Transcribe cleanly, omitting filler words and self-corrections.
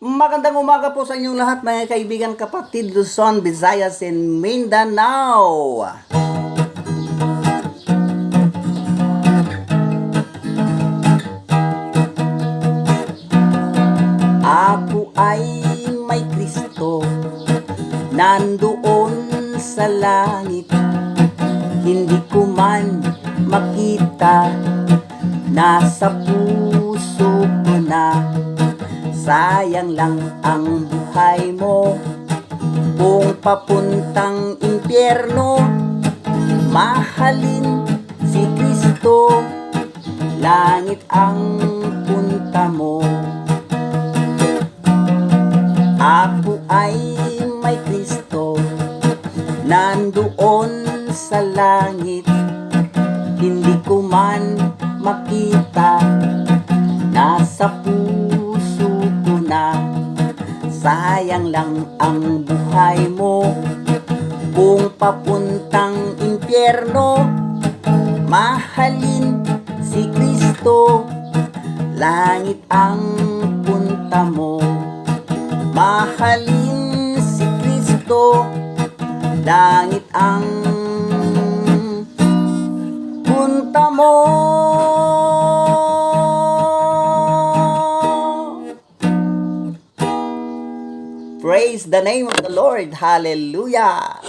Magandang umaga po sa inyong lahat mga kaibigan, kapatid, Luzon, Visayas, and Mindanao. Ako ay may Kristo, nandoon sa langit. Hindi ko man makita, nasa puso ko na. Sayang lang ang buhay mo kung papuntang impyerno. Mahalin si Kristo, langit ang punta mo. Ako ay may Kristo, nandoon sa langit. Hindi ko man makita, nasa puso ko na. Sayang lang ang buhay mo kung papuntang impyerno. Mahalin si Kristo, langit ang punta mo. Mahalin si Kristo, langit ang punta mo. Praise the name of the Lord. Hallelujah.